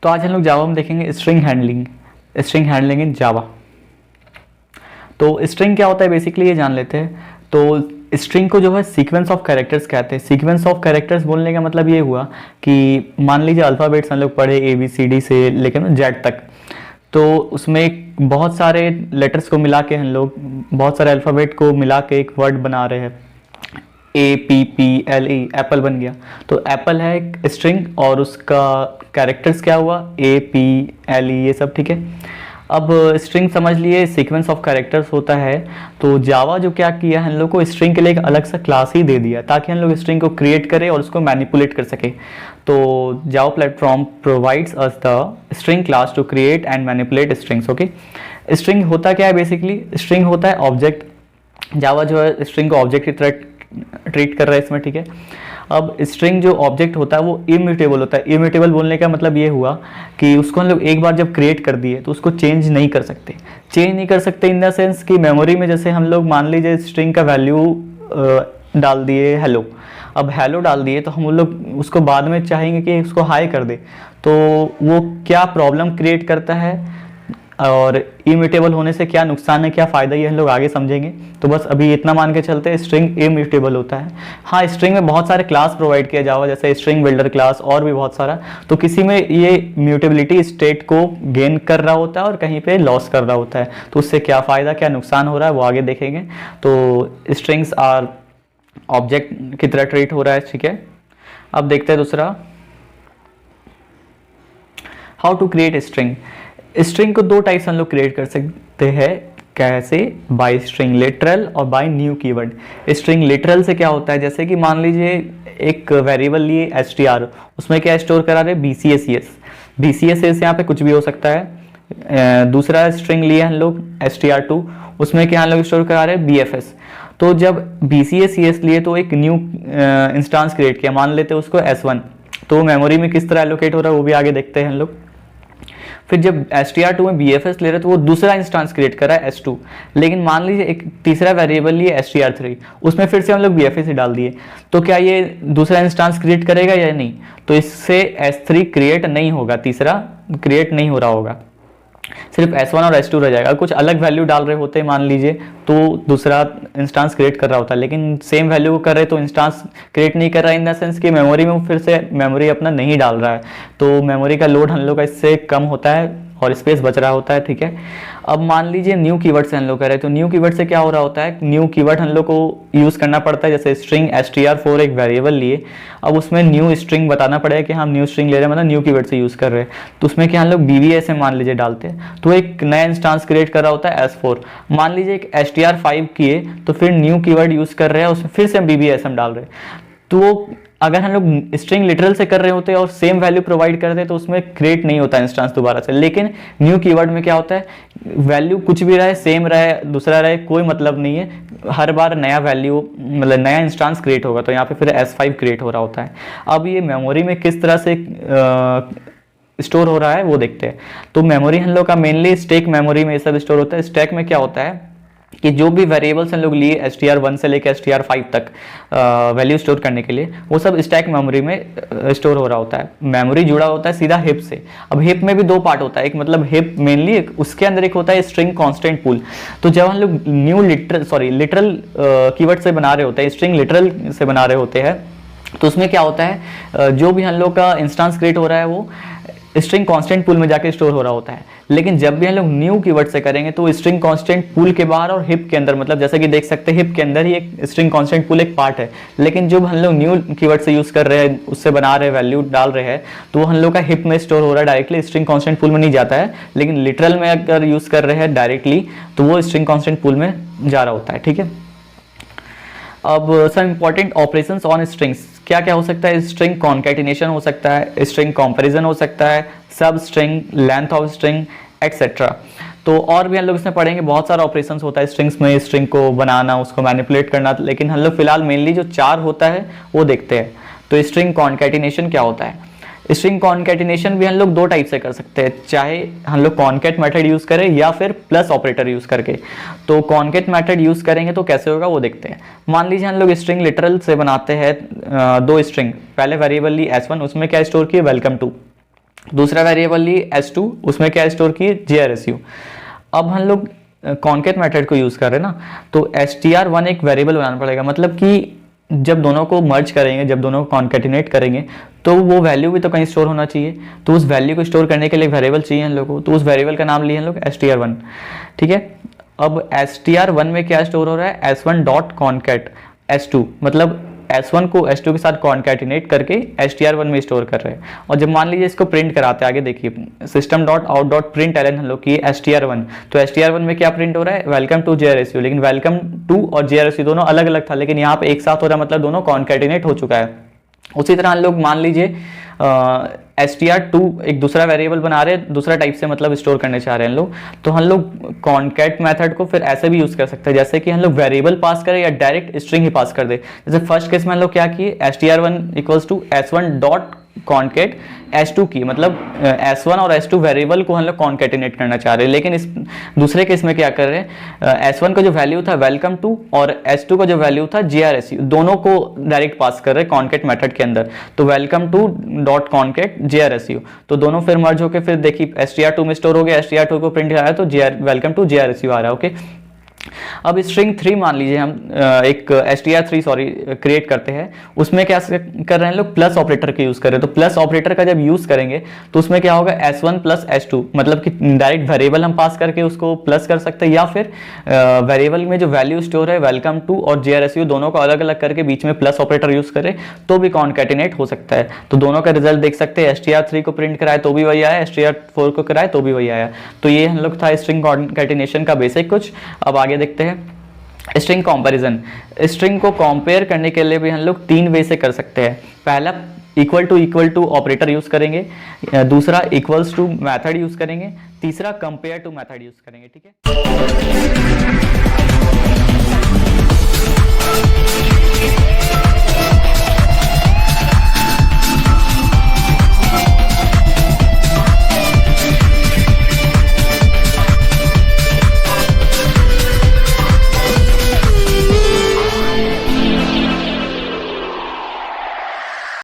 तो आज हम लोग जावा में देखेंगे स्ट्रिंग हैंडलिंग इन जावा। तो स्ट्रिंग क्या होता है बेसिकली ये जान लेते हैं। तो स्ट्रिंग को जो है सीक्वेंस ऑफ कैरेक्टर्स कहते हैं। सीक्वेंस ऑफ कैरेक्टर्स बोलने का मतलब ये हुआ कि मान लीजिए अल्फ़ाबेट्स हम लोग पढ़े ABCD से लेकर जेड तक, तो उसमें बहुत सारे लेटर्स को मिला के हम लोग बहुत सारे अल्फ़ाबेट को मिला के एक वर्ड बना रहे हैं, APPLE, एप्पल बन गया। तो एप्पल है एक स्ट्रिंग और उसका कैरेक्टर्स क्या हुआ APLE, ये सब ठीक है। अब स्ट्रिंग समझ लिए सीक्वेंस ऑफ कैरेक्टर्स होता है। तो जावा जो क्या किया हम लोग को स्ट्रिंग के लिए एक अलग सा क्लास ही दे दिया ताकि हम लोग स्ट्रिंग को क्रिएट करें और उसको मैनिपुलेट कर सके। तो Java platform provides us the string class to create and manipulate strings. Okay, string होता क्या है बेसिकली? स्ट्रिंग होता है ऑब्जेक्ट। जावा जो है स्ट्रिंग को ऑब्जेक्ट की तरह ट्रीट कर रहा है इसमें, ठीक है। अब स्ट्रिंग जो ऑब्जेक्ट होता है वो इम्यूटेबल होता है। इम्यूटेबल बोलने का मतलब ये हुआ कि उसको हम लोग एक बार जब क्रिएट कर दिए तो उसको चेंज नहीं कर सकते इन द सेंस कि मेमोरी में जैसे हम लोग मान लीजिए स्ट्रिंग का वैल्यू डाल दिए हेलो, अब हेलो डाल दिए तो हम लोग उसको बाद में चाहेंगे कि उसको हाई कर दे, तो वो क्या प्रॉब्लम क्रिएट करता है और इम्यूटेबल होने से क्या नुकसान है क्या फ़ायदा, ये हम लोग आगे समझेंगे। तो बस अभी इतना मान के चलते हैं, स्ट्रिंग इम्यूटेबल होता है। हाँ, स्ट्रिंग में बहुत सारे क्लास प्रोवाइड किया जावा, जैसे स्ट्रिंग बिल्डर क्लास और भी बहुत सारा। तो किसी में ये म्यूटेबिलिटी स्टेट को गेन कर रहा होता है और कहीं पे लॉस कर रहा होता है, तो उससे क्या फ़ायदा क्या नुकसान हो रहा है वो आगे देखेंगे। तो स्ट्रिंग्स आर ऑब्जेक्ट की तरह ट्रीट हो रहा है, ठीक है। अब देखते हैं दूसरा, how to create string. String को दो टाइप्स हम लोग क्रिएट कर सकते हैं। कैसे? बाय स्ट्रिंग लिटरल और by new keyword. String literal से क्या होता है, जैसे कि मान लीजिए एक वेरिएबल लिए str, उसमें क्या स्टोर करा रहे BCS यहाँ पे कुछ भी हो सकता है। दूसरा स्ट्रिंग लिए हम लोग str2, उसमें क्या हम लोग स्टोर करा रहे BFS। तो जब BCS लिए तो एक न्यू इंस्टांस क्रिएट किया, मान लेते हैं उसको S1, तो मेमोरी में किस तरह एलोकेट हो रहा है वो भी आगे देखते हैं हम लोग। फिर जब str2 में BFS ले रहे तो वो दूसरा इंस्टांस क्रिएट कर रहा है S2, लेकिन मान लीजिए एक तीसरा वेरिएबल लिए str3, उसमें फिर से हम लोग BFS ही डाल दिए, तो क्या ये दूसरा इंस्टांस क्रिएट करेगा या नहीं? तो इससे S3 क्रिएट नहीं होगा, तीसरा क्रिएट नहीं हो रहा होगा, सिर्फ S1 और S2 रह जाएगा। कुछ अलग वैल्यू डाल रहे होते हैं मान लीजिए तो दूसरा इंस्टांस क्रिएट कर रहा होता है, लेकिन सेम वैल्यू को कर रहे तो इंस्टांस क्रिएट नहीं कर रहा है इन द सेंस कि मेमोरी में फिर से मेमोरी अपना नहीं डाल रहा है, तो मेमोरी का लोड हम लोग का इससे कम होता है और स्पेस बच रहा होता है, ठीक है। अब मान लीजिए न्यू कीवर्ड से हम लोग कर रहे हैं, तो न्यू कीवर्ड से क्या हो रहा होता है, न्यू कीवर्ड हम लोग को यूज़ करना पड़ता है। जैसे स्ट्रिंग str4 एक वेरिएबल लिए, अब उसमें न्यू स्ट्रिंग बताना पड़ेगा कि हम न्यू स्ट्रिंग ले रहे हैं, मतलब न्यू कीवर्ड से यूज़ कर रहे हैं, तो उसमें क्या हम लोग BVS मान लीजिए डालते हैं, तो एक नया इंस्टांस क्रिएट कर रहा होता है S4। मान लीजिए एक str5 किए तो फिर न्यू कीवर्ड यूज़ कर रहे हैं, उसमें फिर से हम BVS डाल रहे हैं। तो अगर हम लोग स्ट्रिंग लिटरल से कर रहे होते हैं और सेम वैल्यू प्रोवाइड करते हैं तो उसमें क्रिएट नहीं होता इंस्टांस दोबारा से, लेकिन न्यू कीवर्ड में क्या होता है, वैल्यू कुछ भी रहे, सेम रहे दूसरा रहे, कोई मतलब नहीं है, हर बार नया वैल्यू मतलब नया इंस्टांस क्रिएट होगा, तो यहाँ पे फिर S5 क्रिएट हो रहा होता है। अब ये मेमोरी में किस तरह से स्टोर हो रहा है वो देखते हैं। तो मेमोरी हम लोग का मेनली स्टैक मेमोरी में ये सब स्टोर होता है। स्टैक में क्या होता है कि जो भी वेरिएबल्स हम लोग लिए str1 से लेकर str5 तक वैल्यू स्टोर करने के लिए, वो सब स्टैक मेमोरी में स्टोर हो रहा होता है। मेमोरी जुड़ा होता है सीधा हिप से। अब हिप में भी दो पार्ट होता है, एक मतलब हिप मेनली, उसके अंदर एक होता है स्ट्रिंग कांस्टेंट पूल। तो जब हम लोग न्यू लिटरल कीवर्ड से बना रहे होते हैं, स्ट्रिंग लिटरल से बना रहे होते हैं, तो उसमें क्या होता है, जो भी हम लोग का इंस्टांस क्रिएट हो रहा है वो स्ट्रिंग कांस्टेंट पूल में जाके स्टोर हो रहा होता है। लेकिन जब भी हम लोग न्यू कीवर्ड से करेंगे तो स्ट्रिंग कांस्टेंट पूल के बाहर और हिप के अंदर, मतलब जैसे कि देख सकते हैं हिप के अंदर ही एक स्ट्रिंग कांस्टेंट पूल एक पार्ट है, लेकिन जो हम लोग न्यू कीवर्ड से यूज कर रहे हैं, उससे बना रहे वैल्यू डाल रहे हैं, तो वो हम लोग का हिप में स्टोर हो रहा है डायरेक्टली, स्ट्रिंग कांस्टेंट पूल में नहीं जाता है। लेकिन लिटरल में अगर यूज कर रहे हैं डायरेक्टली तो वो स्ट्रिंग कांस्टेंट पूल में जा रहा होता है, ठीक है। अब some important operations on strings क्या क्या हो सकता है, स्ट्रिंग कॉन्कैटिनेशन हो सकता है, स्ट्रिंग कंपैरिजन हो सकता है, सब string, length of string etcetera. तो और भी हम लोग इसमें पढ़ेंगे, बहुत सारा ऑपरेशंस होता है स्ट्रिंग्स में, स्ट्रिंग को बनाना, उसको मैनिपुलेट करना, लेकिन हम लोग फिलहाल मेनली जो 4 होता है वो देखते हैं। तो स्ट्रिंग कॉन्कैटिनेशन क्या होता है? स्ट्रिंग कॉन्कैटिनेशन भी हम लोग दो टाइप से कर सकते हैं, चाहे हम लोग कॉन्कैट मेथड यूज करें या फिर प्लस ऑपरेटर यूज करके। तो कॉन्कैट मेथड यूज करेंगे तो कैसे होगा वो देखते हैं। मान लीजिए हम लोग स्ट्रिंग लिटरल से बनाते हैं दो स्ट्रिंग, पहले वेरिएबल ली S1, उसमें क्या स्टोर किए वेलकम टू, दूसरा वेरिएबल लिए S2, उसमें क्या स्टोर किए JRSU। अब हम लोग कॉन्केट मेथड को यूज़ कर रहे हैं ना, तो str1 एक वेरिएबल बनाना पड़ेगा, मतलब कि जब दोनों को मर्ज करेंगे, जब दोनों को कॉन्केटिनेट करेंगे तो वो वैल्यू भी तो कहीं स्टोर होना चाहिए, तो उस वैल्यू को स्टोर करने के लिए वेरिएबल चाहिए हम लोग को, तो उस वेरिएबल का नाम लिए हम लोग str1। ठीक है, अब str1 में क्या स्टोर हो रहा है, s1 डॉट कॉन्केट s2, मतलब S1 को S2 के साथ कॉन्कैटिनेट करके str1 में स्टोर कर रहे हैं। और जब मान लीजिए इसको प्रिंट कराते हैं, आगे देखिए system dot out dot print ln हम लोग की str1, तो str1 में क्या प्रिंट हो रहा है, वेलकम टू JRSU, लेकिन वेलकम टू और JRSU दोनों अलग अलग था, लेकिन यहाँ पे एक साथ हो रहा है, मतलब दोनों कॉन्कैटिनेट हो चुका है। उसी तरह हम लोग मान लीजिए str2 एक दूसरा वेरिएबल बना रहे हैं, दूसरा टाइप से मतलब स्टोर करने चाह रहे हैं हम लोग, तो हम लोग कॉन्कैट मेथड को फिर ऐसे भी यूज कर सकते हैं, जैसे कि हम लोग वेरिएबल पास करें या डायरेक्ट स्ट्रिंग ही पास कर दे। जैसे फर्स्ट केस में हम लोग क्या किए, str1 equals to s1 dot concat S2 की, मतलब S1 और S2 वेरिएबल को हम लोग कॉन्केटिनेट करना चाह रहे हैं। लेकिन इस दूसरे केस में क्या कर रहे हैं, S1 का जो वैल्यू था वेलकम टू और S2 का जो वैल्यू था JRSU, दोनों को डायरेक्ट पास कर रहे हैं कॉन्केट मेथड के अंदर, तो welcome to dot concat JRSU, तो दोनों फिर मर्ज होकर फिर देखिए str2 में स्टोर हो गया, str2 को प्रिंट कराया तो वेलकम टू JRSU आ रहा है। ओके, अब स्ट्रिंग 3 मान लीजिए हम एक str3 क्रिएट करते हैं, उसमें क्या कर रहे हैं लोग, प्लस ऑपरेटर का यूज कर रहे हैं। तो प्लस ऑपरेटर का जब यूज करेंगे तो उसमें क्या होगा, s1 प्लस s2, मतलब कि डायरेक्ट वेरिएबल हम पास करके उसको प्लस कर सकते हैं, या फिर वेरिएबल में जो वैल्यू स्टोर है वेलकम टू और JRSU दोनों को अलग अलग करके बीच में प्लस ऑपरेटर यूज करें तो भी कॉन्कैटिनेट हो सकता है। तो दोनों का रिजल्ट देख सकते हैं, str3 को प्रिंट कराए तो भी वही आया, str4 को कराए तो भी वही आया। तो ये हम लोग था स्ट्रिंग कॉन्कैटिनेशन का बेसिक कुछ। अब आगे देखते हैं स्ट्रिंग कंपैरिजन। स्ट्रिंग को कंपेयर करने के लिए भी हम लोग 3 वे से कर सकते हैं। पहला इक्वल टू ऑपरेटर यूज करेंगे, दूसरा इक्वल्स टू मेथड यूज करेंगे, तीसरा कंपेयर टू मेथड यूज करेंगे। ठीक है।